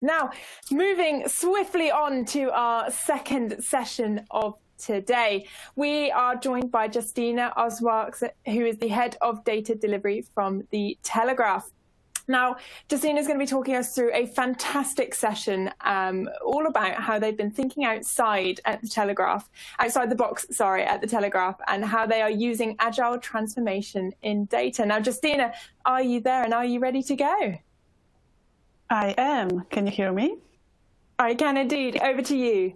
Now, moving swiftly on to our second session of today, we are joined by Justina Oswarks, who is the head of data delivery from the Telegraph. Now, Justina is going to be talking us through a fantastic session all about how they've been thinking outside the box, at the Telegraph, and how they are using agile transformation in data. Now, Justina, are you there and are you ready to go? I am. Can you hear me? I can indeed. Over to you.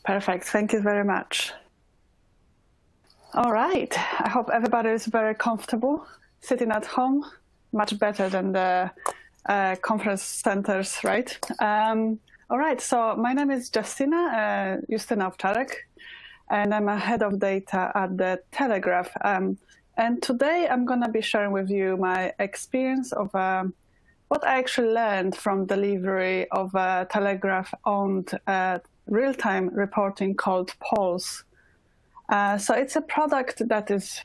Perfect. Thank you very much. All right. I hope everybody is very comfortable sitting at home. Much better than the conference centers, right? All right. So my name is Justina Owczarek, and I'm a head of data at the Telegraph. And today I'm going to be sharing with you my experience of what I actually learned from delivery of a Telegraph-owned real-time reporting called Pulse. So it's a product that is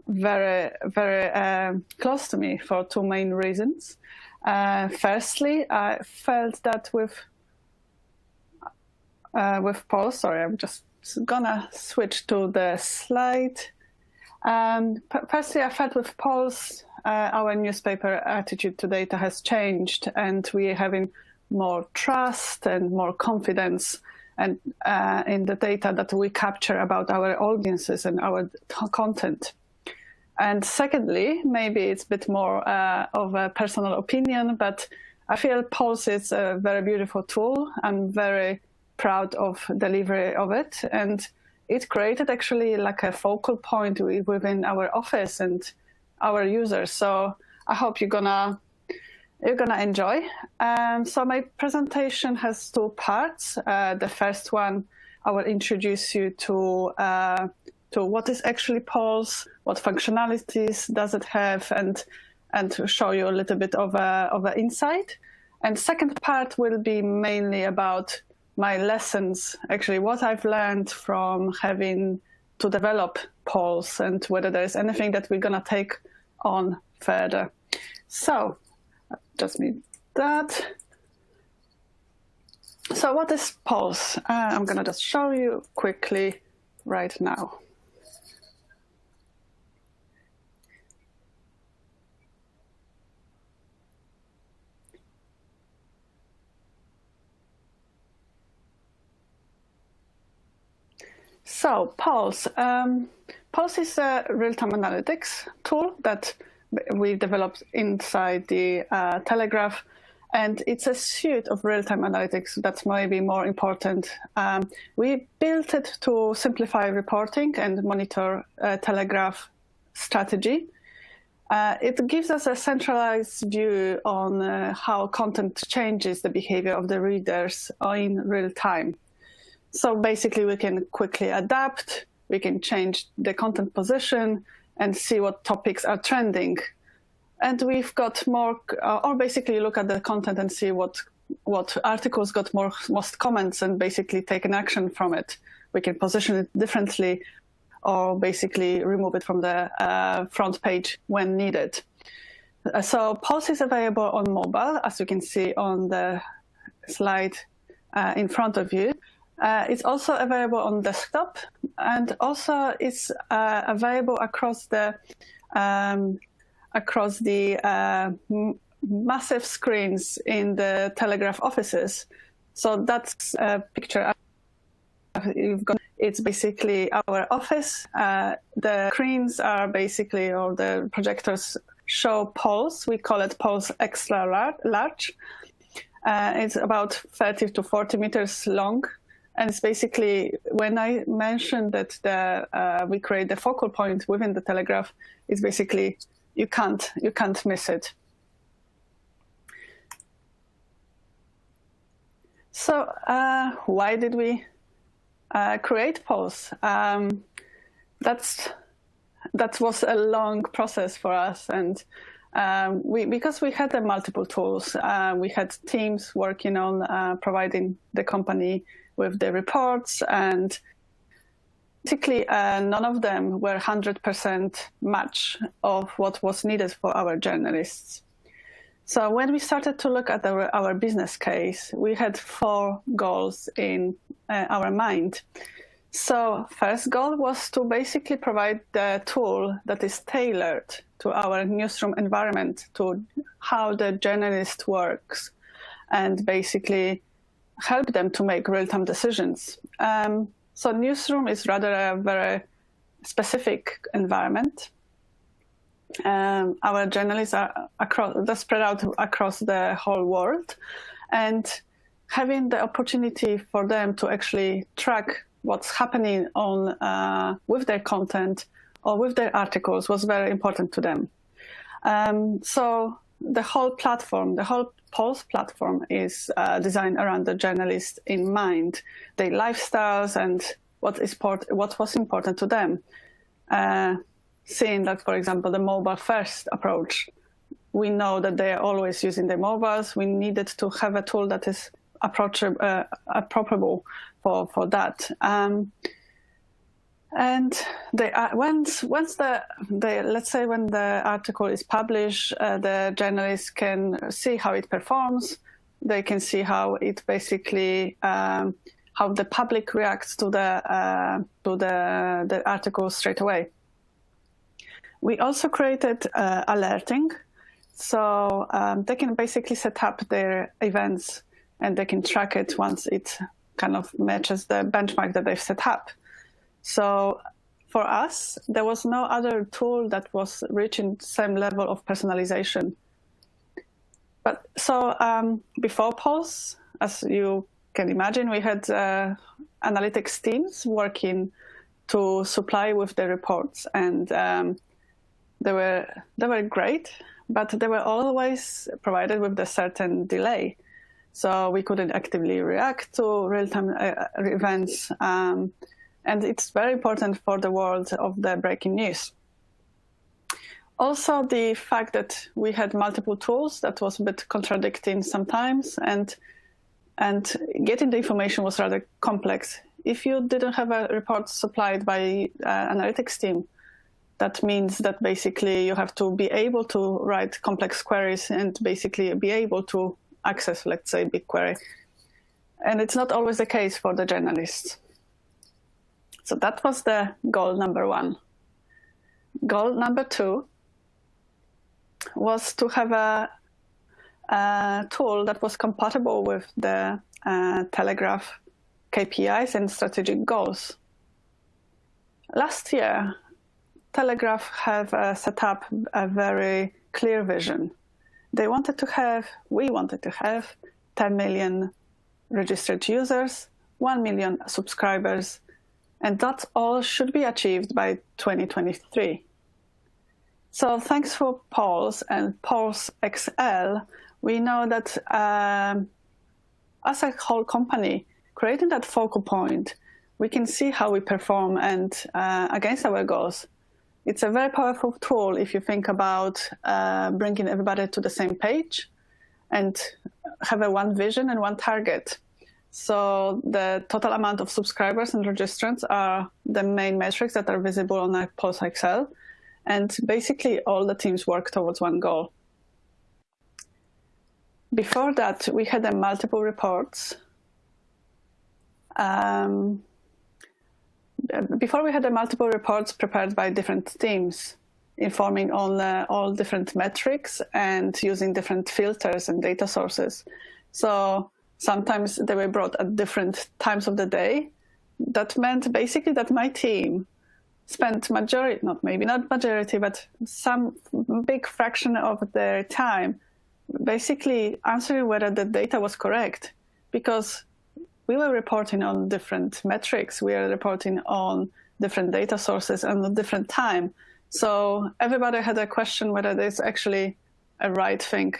very, very close to me for two main reasons. Firstly, I felt that with Pulse, sorry, I'm just gonna switch to the slide. Firstly, I felt with Pulse, our newspaper attitude to data has changed, and we're having more trust and more confidence and in the data that we capture about our audiences and our content. And secondly, maybe it's a bit more of a personal opinion, but I feel Pulse is a very beautiful tool. I'm very proud of delivery of it, and it created actually like a focal point within our office and our users. So I hope you're gonna enjoy. So my presentation has two parts. The first one, I will introduce you to what is actually Pulse, what functionalities does it have, and to show you a little bit of an insight. And second part will be mainly about my lessons, actually what I've learned from having to develop Pulse and whether there's anything that we're gonna take on further. So just need that. So what is Pulse? I'm gonna just show you quickly right now. So Pulse. Pulse is a real-time analytics tool that we developed inside the Telegraph, and it's a suite of real-time analytics that's maybe more important. We built it to simplify reporting and monitor Telegraph strategy. It gives us a centralized view on how content changes the behavior of the readers in real time. So basically, we can quickly adapt, we can change the content position and see what topics are trending. And we've got more, or basically look at the content and see what articles got most comments and basically take an action from it. We can position it differently or basically remove it from the front page when needed. So Pulse is available on mobile, as you can see on the slide in front of you. It's also available on desktop, and also it's available across the massive screens in the Telegraph offices. So that's a picture you've got. It's basically our office. The screens are basically, or the projectors show Pulse. We call it Pulse Extra Large. It's about 30 to 40 meters long. And it's basically, when I mentioned that we create the focal point within the Telegraph, it's basically you can't miss it. So why did we create Pulse? That was a long process for us, and because we had multiple tools, we had teams working on providing the company with the reports, and basically none of them were 100% match of what was needed for our journalists. So when we started to look at our business case, we had 4 goals in our mind. So first goal was to basically provide the tool that is tailored to our newsroom environment, to how the journalist works, and basically help them to make real-time decisions. So newsroom is rather a very specific environment. Our journalists are they're spread out across the whole world, and having the opportunity for them to actually track what's happening on with their content or with their articles was very important to them. So the whole platform, the whole Pulse platform is designed around the journalist in mind, their lifestyles and what was important to them. Seeing that, for example, the mobile-first approach, we know that they are always using their mobiles. We needed to have a tool that is appropriable for that. And let's say when the article is published, the journalists can see how it performs. They can see how it basically how the public reacts to the article straight away. We also created alerting, so they can basically set up their events and they can track it once it kind of matches the benchmark that they've set up. So for us, there was no other tool that was reaching the same level of personalization. But so before Pulse, as you can imagine, we had analytics teams working to supply with the reports, and they were great, but they were always provided with a certain delay. So we couldn't actively react to real-time events. And it's very important for the world of the breaking news. Also, the fact that we had multiple tools, that was a bit contradicting sometimes, and getting the information was rather complex. If you didn't have a report supplied by analytics team, that means that basically you have to be able to write complex queries and basically be able to access, let's say, BigQuery. And it's not always the case for the journalists. So that was the goal number 1. Goal number 2 was to have a tool that was compatible with the Telegraph KPIs and strategic goals. Last year, Telegraph have set up a very clear vision. We wanted to have 10 million registered users, 1 million subscribers, and that all should be achieved by 2023. So thanks for Pulse and Pulse XL, we know that as a whole company, creating that focal point, we can see how we perform and against our goals. It's a very powerful tool if you think about bringing everybody to the same page and have one vision and one target. So the total amount of subscribers and registrants are the main metrics that are visible on a Pulse XL. And basically all the teams work towards one goal. Before that, we had multiple reports. Before we had multiple reports prepared by different teams, informing on all different metrics and using different filters and data sources. So sometimes they were brought at different times of the day. That meant basically that my team spent maybe not majority, but some big fraction of their time basically answering whether the data was correct, because we were reporting on different metrics. We are reporting on different data sources and a different time. So everybody had a question whether there's actually a right thing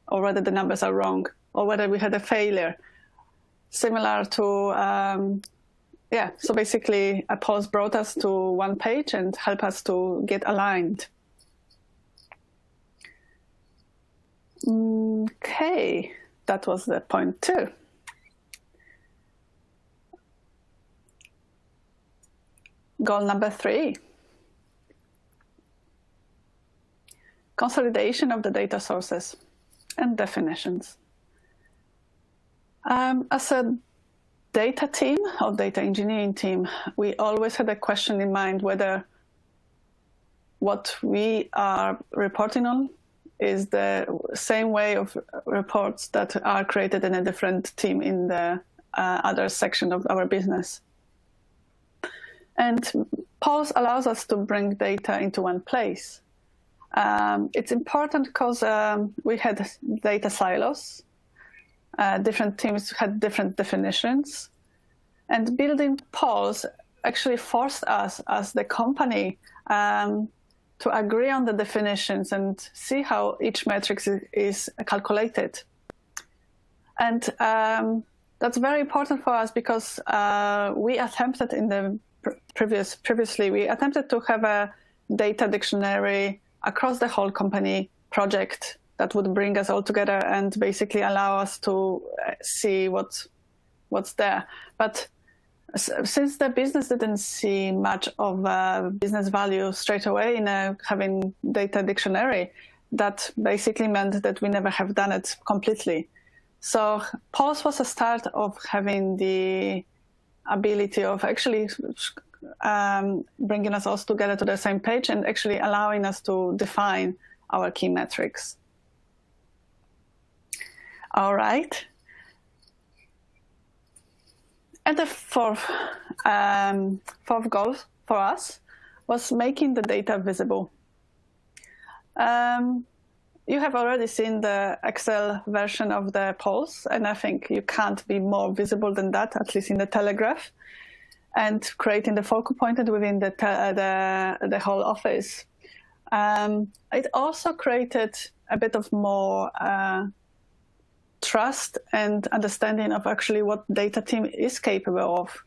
or whether the numbers are wrong or whether we had a failure. Similar to, so basically a Pulse brought us to one page and helped us to get aligned. Okay, that was the point 2. Goal number 3. Consolidation of the data sources. and definitions. As a data team or data engineering team, we always had a question in mind whether what we are reporting on is the same way of reports that are created in a different team in the other section of our business. And Pulse allows us to bring data into one place. It's important because we had data silos. Different teams had different definitions. And building Pulse actually forced us as the company to agree on the definitions and see how each metric is calculated. And that's very important for us because we attempted in the previously we attempted to have a data dictionary across the whole company project that would bring us all together and basically allow us to see what's there. But since the business didn't see much of business value straight away in having data dictionary, that basically meant that we never have done it completely. So Pulse was a start of having the ability of actually bringing us all together to the same page and actually allowing us to define our key metrics. All right. And the fourth goal for us was making the data visible. You have already seen the Excel version of the Pulse, and I think you can't be more visible than that, at least in the Telegraph, and creating the focal point within the whole office. It also created a bit of more trust and understanding of actually what data team is capable of.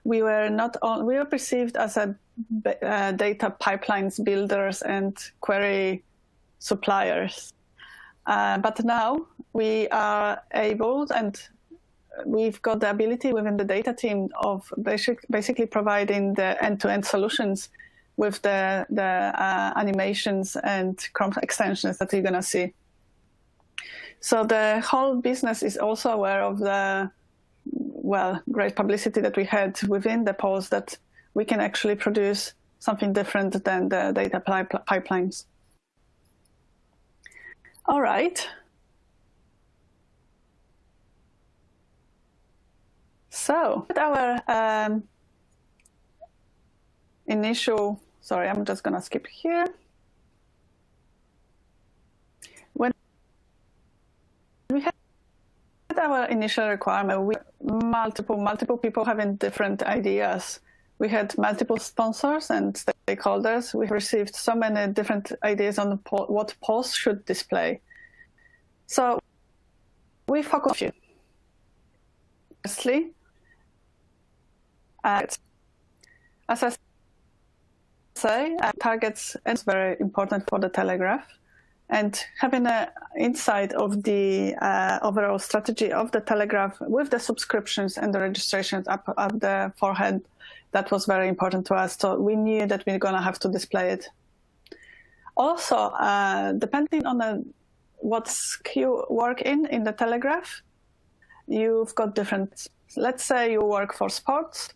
We were perceived as a data pipelines builders and query suppliers. But now we are able, and we've got the ability within the data team of basically providing the end-to-end solutions with the animations and Chrome extensions that you're going to see. So the whole business is also aware of the, great publicity that we had within the Pulse that we can actually produce something different than the data pipelines. All right. So our initial, sorry, I'm just going to skip here. When we had our initial requirement, we multiple people having different ideas. We had multiple sponsors and stakeholders. We received so many different ideas on what Pulse should display. So we focused on a few. Firstly, as I say, targets is very important for the Telegraph. And having an insight of the overall strategy of the Telegraph with the subscriptions and the registrations up the forehead, that was very important to us. So we knew that we were going to have to display it. Also, depending on what SKU you work in the Telegraph, you've got different, let's say you work for sports,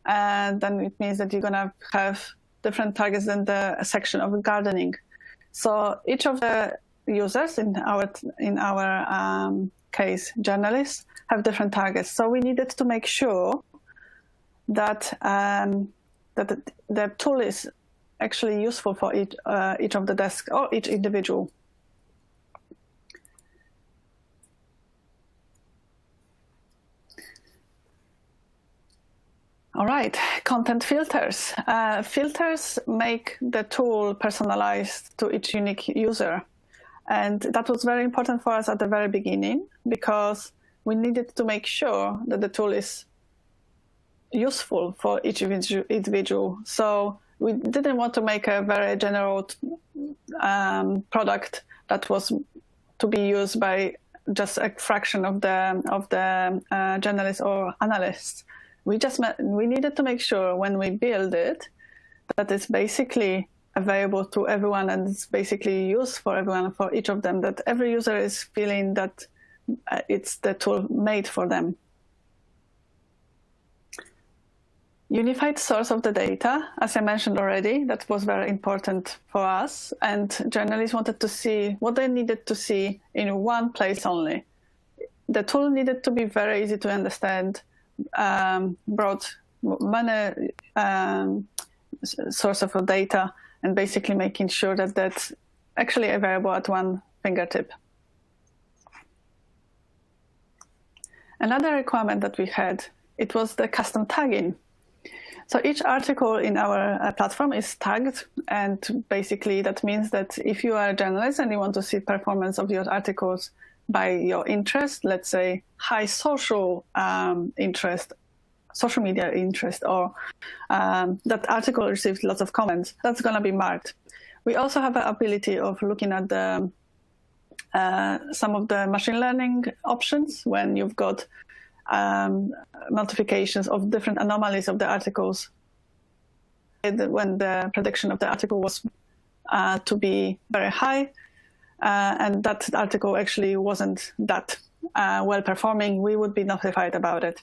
and then it means that you're going to have different targets than the section of gardening. So each of the users, in our case, journalists, have different targets. So we needed to make sure that that the tool is actually useful for each of the desks or each individual. All right, content filters. Filters make the tool personalized to each unique user. And that was very important for us at the very beginning because we needed to make sure that the tool is useful for each individual. So we didn't want to make a very general product that was to be used by just a fraction of the journalists or analysts. We needed to make sure when we build it that it's basically available to everyone and it's basically used for everyone, for each of them, that every user is feeling that it's the tool made for them. Unified source of the data, as I mentioned already, that was very important for us. And journalists wanted to see what they needed to see in one place only. The tool needed to be very easy to understand, brought many sources of data, and basically making sure that that's actually available at one fingertip. Another requirement that we had, it was the custom tagging. So each article in our platform is tagged, and basically that means that if you are a journalist and you want to see performance of your articles by your interest, let's say high social interest, social media interest, or that article received lots of comments, that's going to be marked. We also have the ability of looking at the some of the machine learning options when you've got notifications of different anomalies of the articles. When the prediction of the article was to be very high, and that article actually wasn't that well performing, we would be notified about it.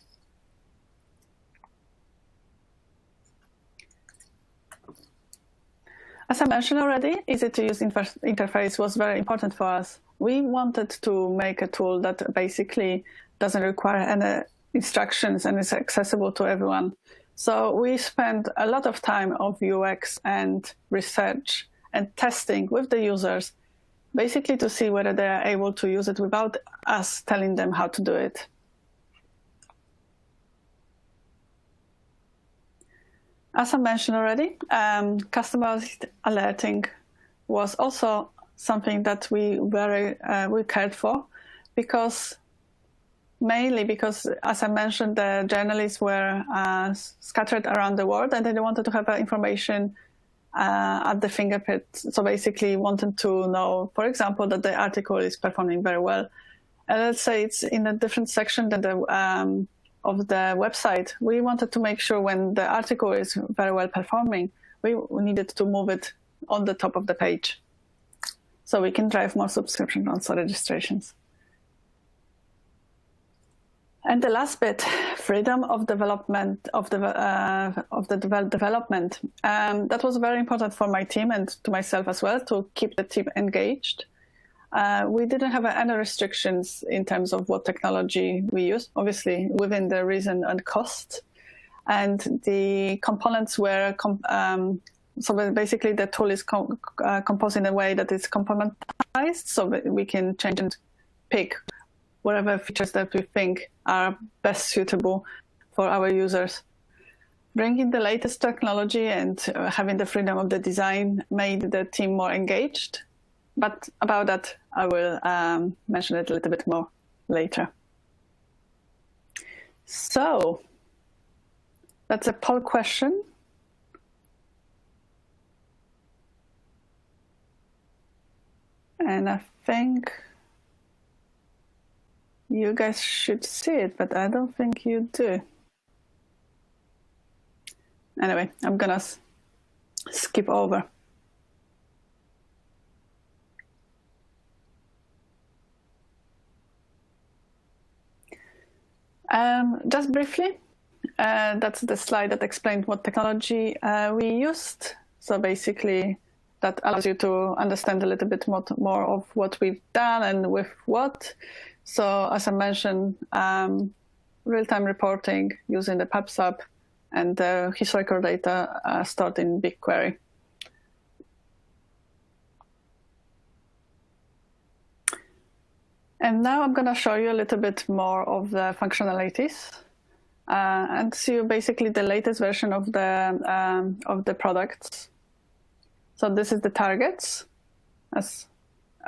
As I mentioned already, easy-to-use interface was very important for us. We wanted to make a tool that basically doesn't require any instructions and is accessible to everyone. So we spent a lot of time of UX and research and testing with the users, basically to see whether they are able to use it without us telling them how to do it. As I mentioned already, customized alerting was also something that we cared for, mainly because, as I mentioned, the journalists were scattered around the world and they wanted to have information at the fingertips. So basically wanted to know, for example, that the article is performing very well. And let's say it's in a different section than of the website. We wanted to make sure when the article is very well performing, we needed to move it on the top of the page so we can drive more subscriptions, also registrations. And the last bit, freedom of development development. That was very important for my team and to myself as well, to keep the team engaged. We didn't have any restrictions in terms of what technology we use, obviously within the reason and cost. And the components were, so basically the tool is composed in a way that it's componentized, so that we can change and pick whatever features that we think are best suitable for our users. Bringing the latest technology and having the freedom of the design made the team more engaged. But about that, I will mention it a little bit more later. So that's a poll question. And I think you guys should see it, but I don't think you do. Anyway, I'm gonna skip over. Just briefly, that's the slide that explained what technology we used. So basically, that allows you to understand a little bit more of what we've done and with what. So as I mentioned, real-time reporting using the PubSub and the historical data stored in BigQuery. And now I'm going to show you a little bit more of the functionalities and see basically the latest version of the products. So this is the targets. As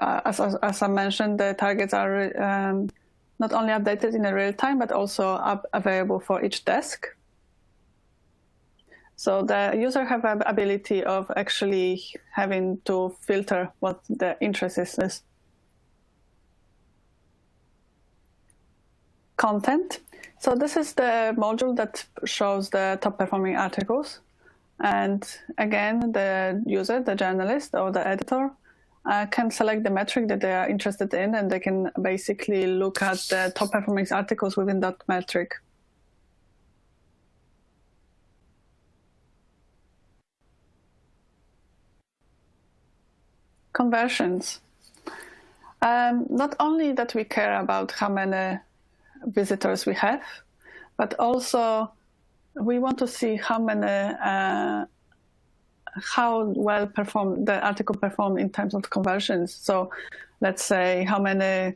I mentioned, the targets are not only updated in real time, but also available for each desk. So the user have an ability of actually having to filter what the interest is. Content. So this is the module that shows the top performing articles. And again, the user, the journalist or the editor can select the metric that they are interested in, and they can basically look at the top performing articles within that metric. Conversions. Not only that we care about how many visitors we have, but also we want to see how well the article performed in terms of conversions. So let's say how many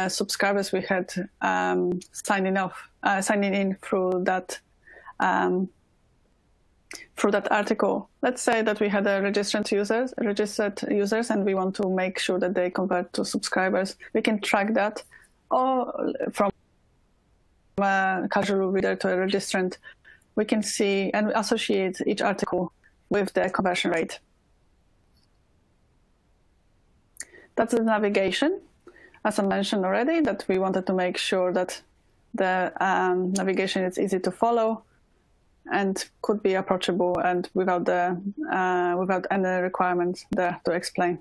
subscribers we had signing in through that article. Let's say that we had registered users, and we want to make sure that they convert to subscribers. We can track that, or from a casual reader to a registrant, we can see and associate each article with the conversion rate. That's the navigation. As I mentioned already, that we wanted to make sure that the navigation is easy to follow and could be approachable and without any requirements there to explain.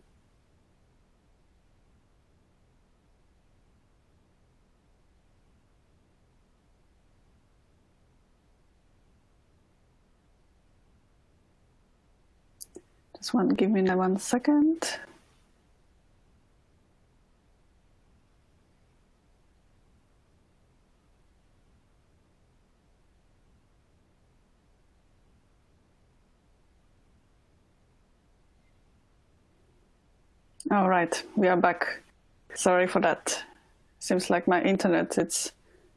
Give me 1 second. All right, we are back. Sorry for that. Seems like my internet is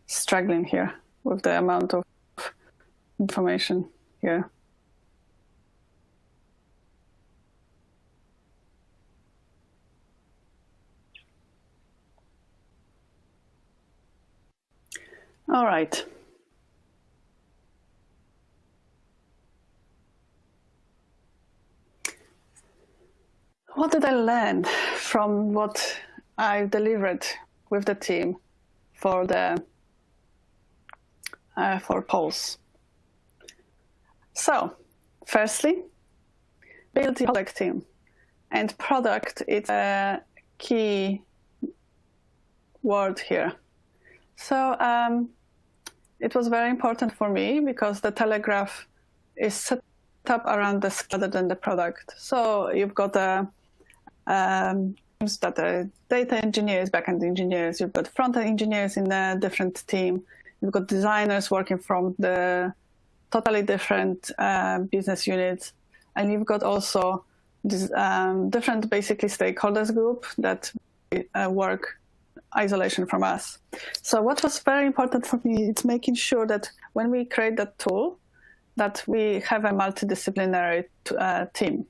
struggling here with the amount of information here. All right. What did I learn from what I delivered with the team for polls? So, firstly, build the product team, and product is a key word here. So it was very important for me because the Telegraph is set up around the rather than the product. So you've got teams that are data engineers, backend engineers. You've got front-end engineers in a different team. You've got designers working from the totally different business units, and you've got also this, different basically stakeholders group that work isolation from us. So what was very important for me is making sure that when we create that tool, that we have a multidisciplinary team.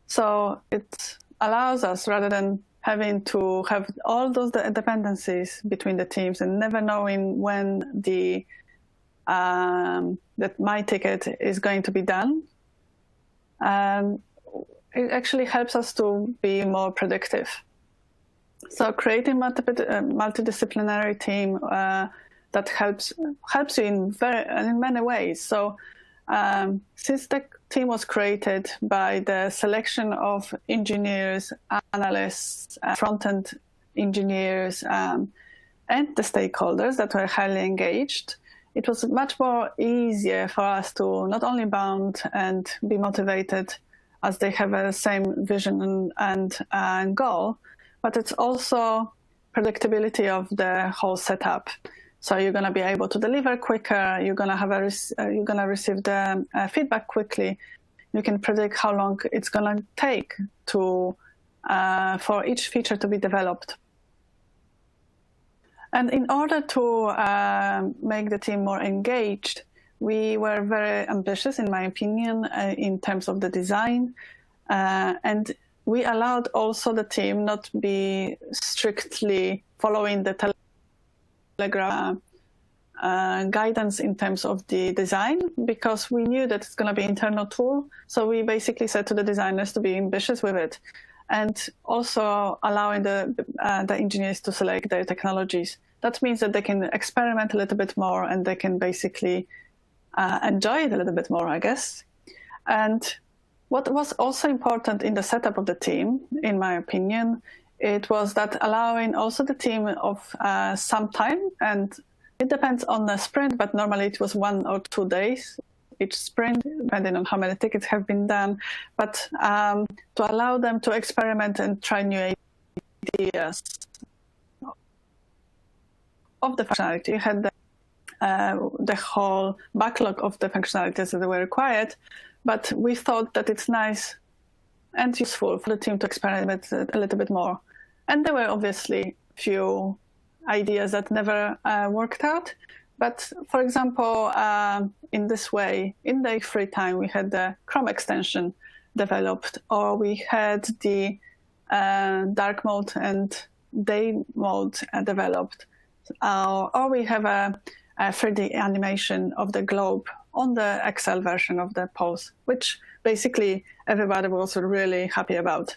So it allows us, rather than having to have all those dependencies between the teams and never knowing when that my ticket is going to be done, it actually helps us to be more predictive. So creating multidisciplinary team that helps you in many ways. So since the team was created by the selection of engineers, analysts, front-end engineers, and the stakeholders that were highly engaged, it was much more easier for us to not only bond and be motivated as they have the same vision and goal, but it's also predictability of the whole setup. So you're going to be able to deliver quicker. You're going to receive the feedback quickly. You can predict how long it's going to take for each feature to be developed. And in order to make the team more engaged, we were very ambitious, in my opinion, in terms of the design, and we allowed also the team not to be strictly following the Telegraph guidance in terms of the design, because we knew that it's going to be an internal tool. So we basically said to the designers to be ambitious with it, and also allowing the engineers to select their technologies. That means that they can experiment a little bit more, and they can basically enjoy it a little bit more, I guess. And what was also important in the setup of the team, in my opinion, it was that allowing also the team of some time, and it depends on the sprint, but normally it was 1 or 2 days each sprint, depending on how many tickets have been done, but to allow them to experiment and try new ideas of the functionality. You had the whole backlog of the functionalities that were required, but we thought that it's nice and useful for the team to experiment a little bit more. And there were obviously few ideas that never worked out. But for example, in this way, in the free time, we had the Chrome extension developed, or we had the dark mode and day mode developed, or we have a 3D animation of the globe on the Excel version of the polls, which basically everybody was really happy about.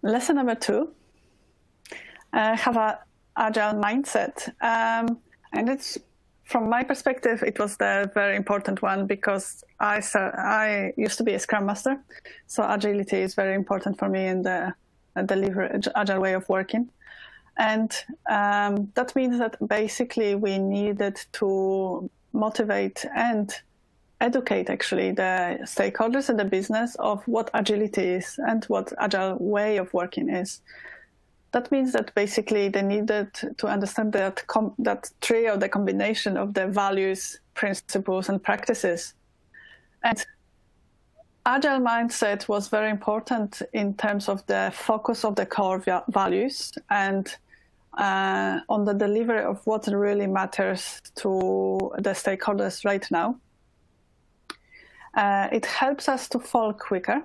Lesson number 2, have an agile mindset. And it's, from my perspective, it was the very important one, because I used to be a Scrum Master. So agility is very important for me in the agile way of working. And that means that basically we needed to motivate and educate actually the stakeholders in the business of what agility is and what agile way of working is. That means that basically they needed to understand that trio, the combination of the values, principles, and practices. And agile mindset was very important in terms of the focus of the core values and on the delivery of what really matters to the stakeholders right now. It helps us to fall quicker.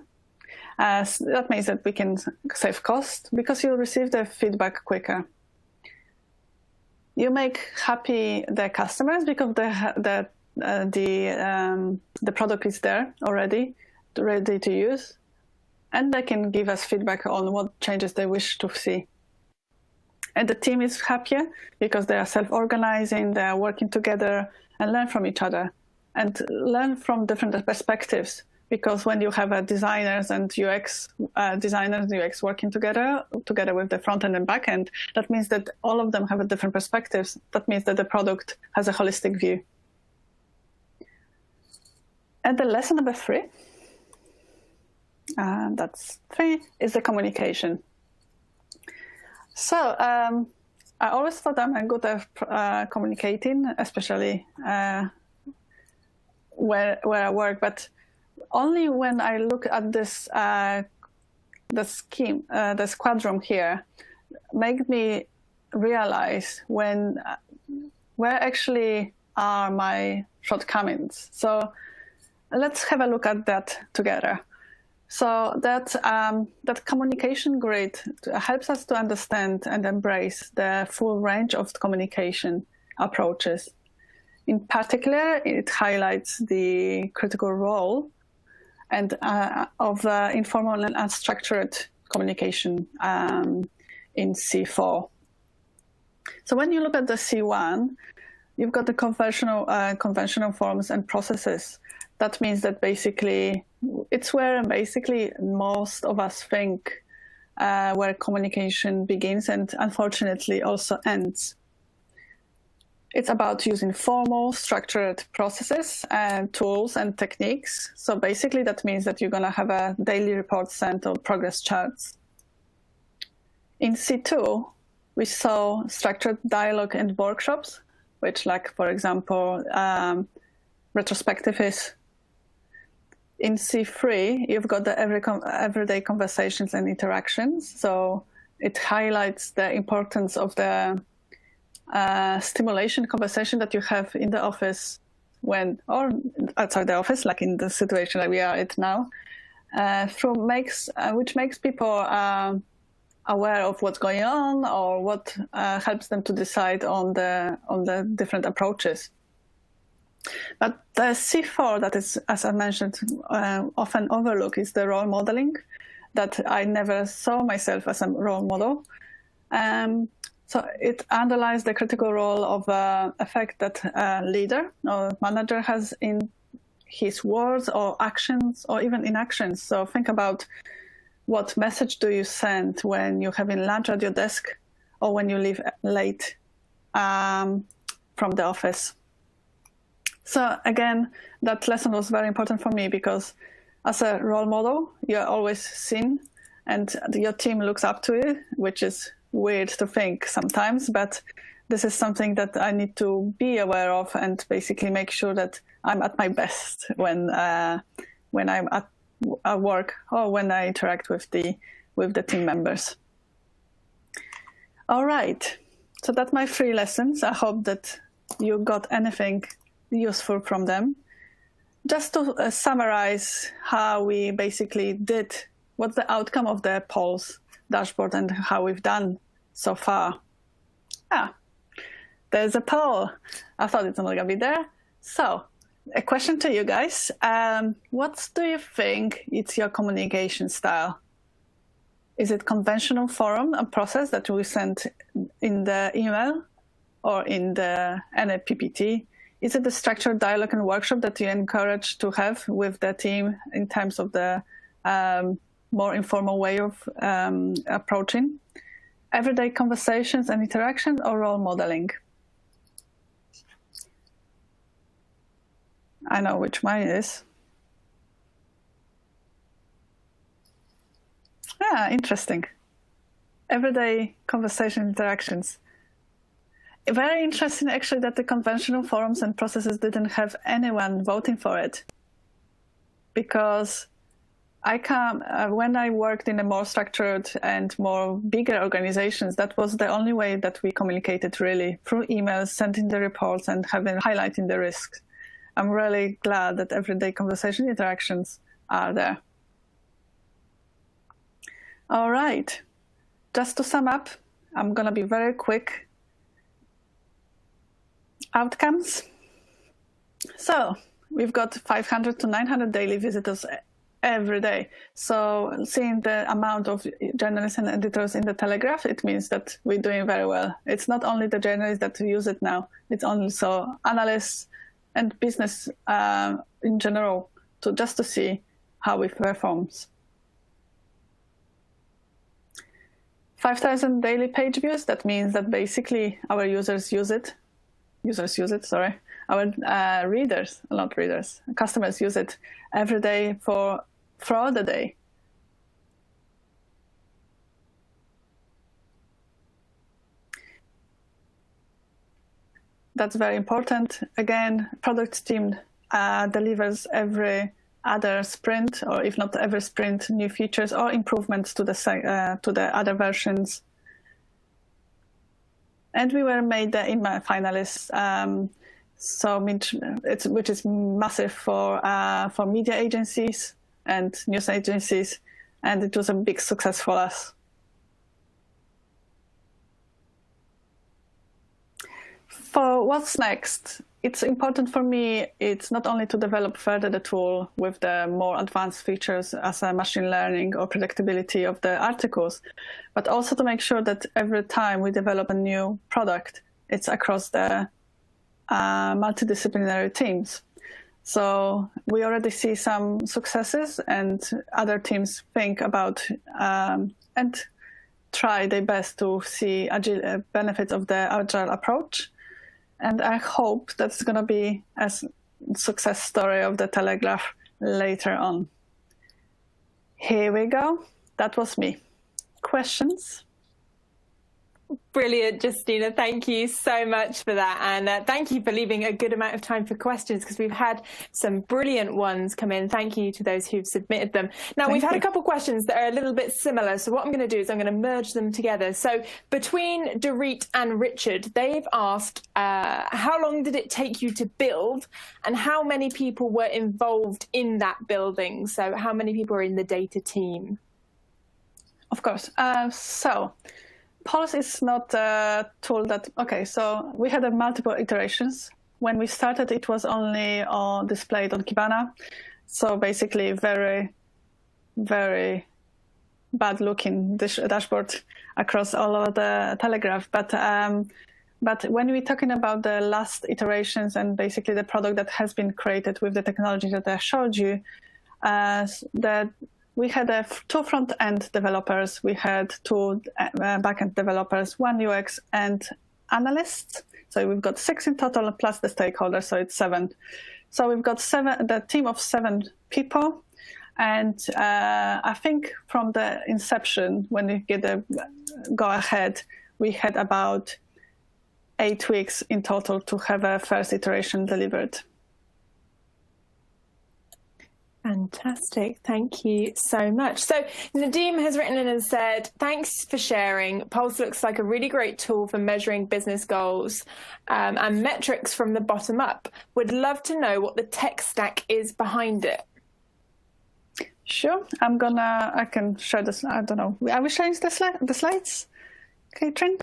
That means that we can save cost because you'll receive the feedback quicker. You make happy the customers because the product is there already, ready to use, and they can give us feedback on what changes they wish to see. And the team is happier because they are self-organizing, they are working together and learn from each other and learn from different perspectives. Because when you have designers and UX working together with the front end and back end, that means that all of them have different perspectives. That means that the product has a holistic view. And the lesson number 3, that's 3, is the communication. So I always thought I'm good at communicating, especially where I work, but only when I look at this, the scheme, the squadron here, made me realize where actually are my shortcomings. So let's have a look at that together. So that communication grid helps us to understand and embrace the full range of communication approaches. In particular, it highlights the critical role and of informal and unstructured communication in C4. So when you look at the C1, you've got the conventional forms and processes. That means that basically it's where basically most of us think where communication begins and unfortunately also ends. It's about using formal, structured processes and tools and techniques. So basically that means that you're going to have a daily report sent or progress charts. In C2, we saw structured dialogue and workshops, which, like, for example, retrospective is. In C3, you've got the everyday conversations and interactions. So it highlights the importance of the stimulation conversation that you have in the office or outside the office, like in the situation that we are in now, which makes people aware of what's going on or what helps them to decide on the different approaches. But the C4 that is, as I mentioned, often overlooked is the role modeling, that I never saw myself as a role model. So it underlies the critical role of effect that a leader or manager has in his words or actions or even inactions. So think about what message do you send when you're having lunch at your desk or when you leave late from the office. So again, that lesson was very important for me because as a role model, you're always seen and your team looks up to you, which is weird to think sometimes, but this is something that I need to be aware of and basically make sure that I'm at my best when I'm at work or when I interact with the team members. All right, so that's my 3 lessons. I hope that you got anything useful from them. Just to summarize how we basically did, what's the outcome of the polls dashboard and how we've done so far. There's a poll. I thought it's not going to be there. So a question to you guys. What do you think is your communication style? Is it conventional forum and process that we send in the email or in the any PPT? Is it the structured dialogue and workshop that you encourage to have with the team in terms of the more informal way of approaching? Everyday conversations and interaction or role modeling? I know which mine is. Interesting. Everyday conversation interactions. Very interesting, actually, that the conventional forums and processes didn't have anyone voting for it. Because when I worked in a more structured and more bigger organizations, that was the only way that we communicated really, through emails, sending the reports and highlighting the risks. I'm really glad that everyday conversation interactions are there. All right, just to sum up, I'm going to be very quick. Outcomes. So we've got 500 to 900 daily visitors every day. So seeing the amount of journalists and editors in the Telegraph, it means that we're doing very well. It's not only the journalists that use it now, it's also analysts and business in general, just to see how it performs. 5,000 daily page views, that means that basically our users use it. Our customers use it every day throughout the day. That's very important. Again, product team delivers every other sprint, or if not every sprint, new features or improvements to the other versions. And we were made the INMA finalists, which is massive for media agencies and news agencies, and it was a big success for us. For what's next, it's important for me, it's not only to develop further the tool with the more advanced features as a machine learning or predictability of the articles, but also to make sure that every time we develop a new product, it's across the multidisciplinary teams. So we already see some successes, and other teams think about and try their best to see benefits of the agile approach. And I hope that's going to be a success story of the Telegraph later on. Here we go. That was me. Questions? Brilliant, Justina. Thank you so much for that. And thank you for leaving a good amount of time for questions, because we've had some brilliant ones come in. Thank you to those who've submitted them. Now, we've had a couple of questions that are a little bit similar. So what I'm going to do is I'm going to merge them together. So between Dorit and Richard, they've asked, how long did it take you to build, and how many people were involved in that building? So how many people are in the data team? Of course. Pulse is not a tool that, so we had multiple iterations. When we started, it was only displayed on Kibana. So basically very, very bad looking dashboard across all of the Telegraph. But when we're talking about the last iterations and basically the product that has been created with the technology that I showed you, that we had 2 front-end developers, we had 2 back-end developers, 1 UX and analysts. So we've got 6 in total plus the stakeholders, so it's 7. So we've got the team of 7 people. And I think from the inception, when we get a go ahead, we had about 8 weeks in total to have a first iteration delivered. Fantastic. Thank you so much. So Nadeem has written in and said, thanks for sharing. Pulse looks like a really great tool for measuring business goals and metrics from the bottom up. Would love to know what the tech stack is behind it. Sure. I can share this. I don't know. Are we sharing the slides? Katrin?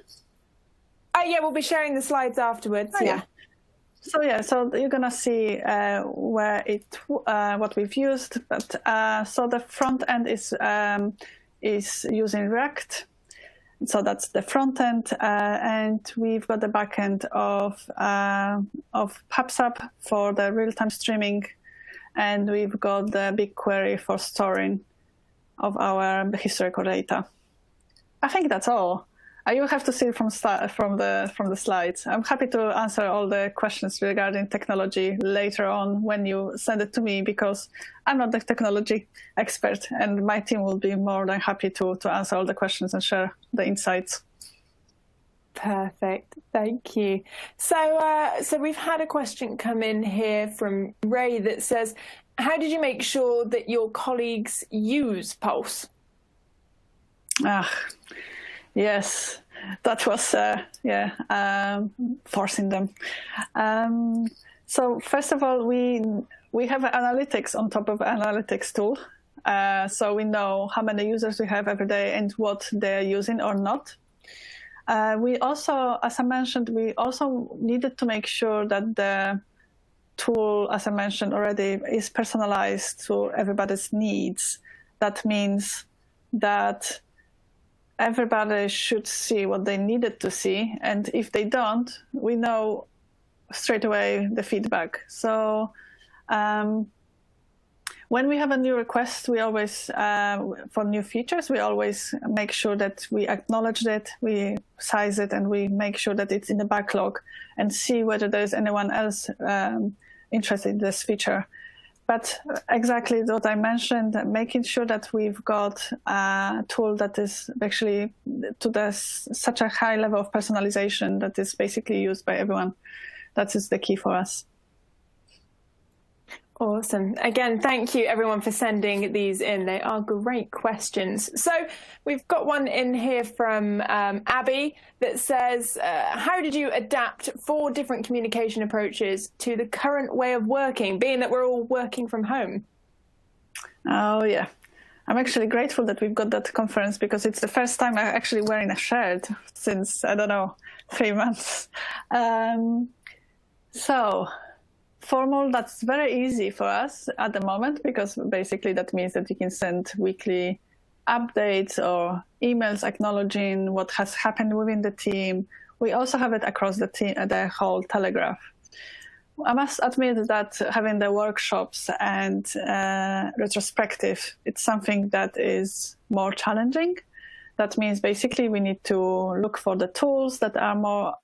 Yeah, we'll be sharing the slides afterwards. Oh, yeah. So you're gonna see where what we've used. But so the front end is using React. So that's the front end, and we've got the back end of PubSub for the real-time streaming, and we've got the BigQuery for storing of our historical data. I think that's all. You have to see it from the slides. I'm happy to answer all the questions regarding technology later on when you send it to me, because I'm not the technology expert, and my team will be more than happy to answer all the questions and share the insights. Perfect. Thank you. So we've had a question come in here from Ray that says, how did you make sure that your colleagues use Pulse? Yes, that was, forcing them. So first of all, we have analytics on top of analytics tool. So we know how many users we have every day and what they're using or not. We also, as I mentioned, we also needed to make sure that the tool, as I mentioned already, is personalized to everybody's needs. That means that everybody should see what they needed to see, and if they don't, we know straight away the feedback. So when we have a new request, we always, for new features, we always make sure that we acknowledge it, we size it, and we make sure that it's in the backlog and see whether there's anyone else interested in this feature. But exactly what I mentioned, making sure that we've got a tool that is actually to such a high level of personalization that is basically used by everyone. That is the key for us. Awesome. Again, thank you everyone for sending these in. They are great questions. So we've got one in here from Abby that says, how did you adapt 4 different communication approaches to the current way of working, being that we're all working from home? Oh, yeah. I'm actually grateful that we've got that conference, because it's the first time I'm actually wearing a shirt since, I don't know, 3 months. So formal, that's very easy for us at the moment, because basically that means that you can send weekly updates or emails acknowledging what has happened within the team. We also have it across the team, the whole Telegraph. I must admit that having the workshops and retrospective, it's something that is more challenging. That means basically we need to look for the tools that are more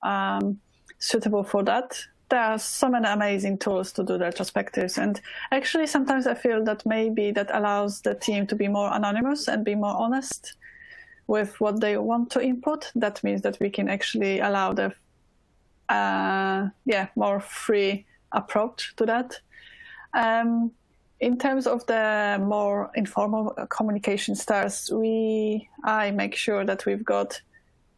suitable for that. There are so many amazing tools to do the retrospectives. And actually, sometimes I feel that maybe that allows the team to be more anonymous and be more honest with what they want to input. That means that we can actually allow the more free approach to that. In terms of the more informal communication styles, I make sure that we've got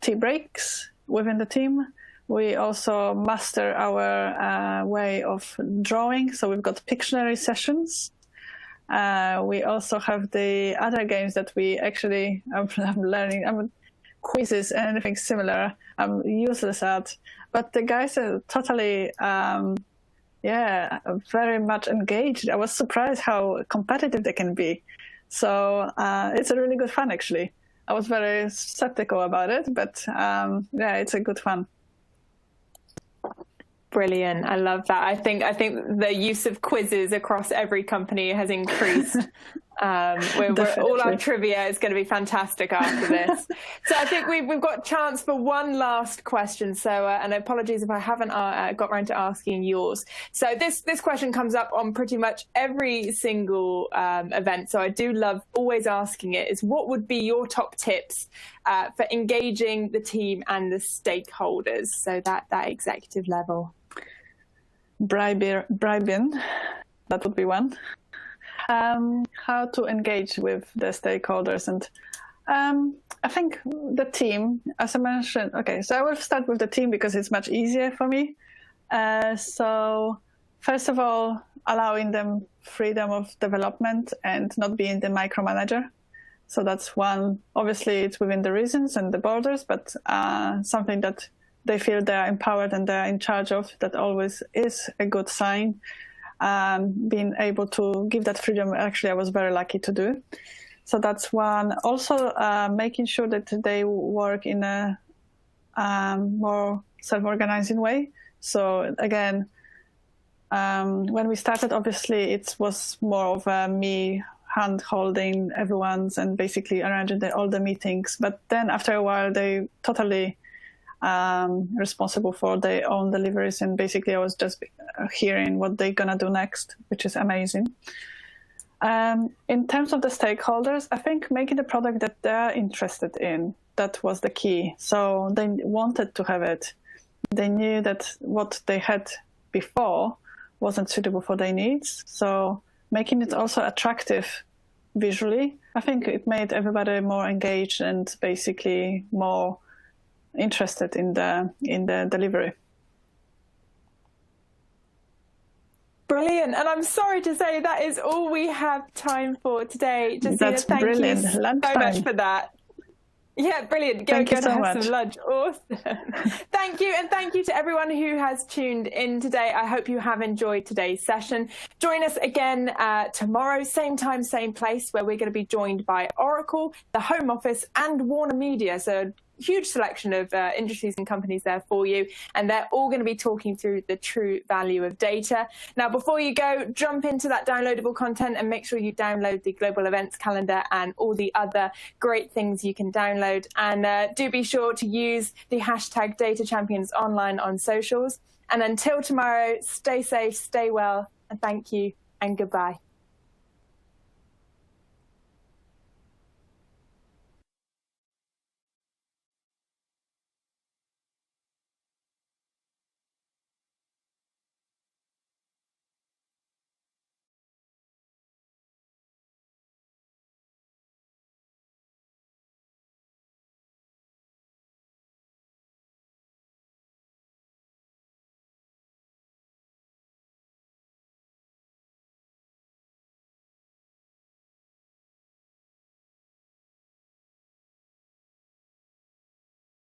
tea breaks within the team. We also master our way of drawing, so we've got Pictionary sessions. We also have the other games that we actually, I'm learning, quizzes and anything similar. I'm useless at, but the guys are totally, very much engaged. I was surprised how competitive they can be. So it's a really good fun, actually. I was very skeptical about it, but yeah, it's a good fun. Brilliant. I love that. I think the use of quizzes across every company has increased. All our trivia is going to be fantastic after this. So I think we've got a chance for one last question. So, and apologies if I haven't got around to asking yours. So this question comes up on pretty much every single event. So I do love always asking it is what would be your top tips for engaging the team and the stakeholders? So that executive level. Bribing, that would be one. How to engage with the stakeholders. And I think the team, as I mentioned, okay, so I will start with the team because it's much easier for me. So first of all, allowing them freedom of development and not being the micromanager. So that's one. Obviously, it's within the reasons and the borders, but something that they feel they are empowered and they are in charge of, that always is a good sign. Being able to give that freedom, actually, I was very lucky to do. So that's one. Also, making sure that they work in a more self-organizing way. So again, when we started, obviously, it was more of me hand-holding everyone's and basically arranging all the meetings. But then after a while, they totally responsible for their own deliveries, and basically I was just hearing what they're gonna do next, which is amazing. In terms of the stakeholders, I think making the product that they're interested in, that was the key. So they wanted to have it. They knew that what they had before wasn't suitable for their needs. So making it also attractive visually, I think it made everybody more engaged and basically more interested in the delivery. Brilliant. And I'm sorry to say that is all we have time for today. Justina, that's thank brilliant. you so much for that. Yeah, brilliant. Go Thank you so have much. Some lunch. Awesome. Thank you. And thank you to everyone who has tuned in today. I hope you have enjoyed today's session. Join us again tomorrow, same time, same place, where we're going to be joined by Oracle, the Home Office, and Warner Media. So huge selection of industries and companies there for you, and they're all going to be talking through the true value of data. Now, before you go, jump into that downloadable content and make sure you download the global events calendar and all the other great things you can download. And do be sure to use the hashtag #DataChampionsOnline on socials. And until tomorrow, stay safe, stay well, and thank you, and goodbye.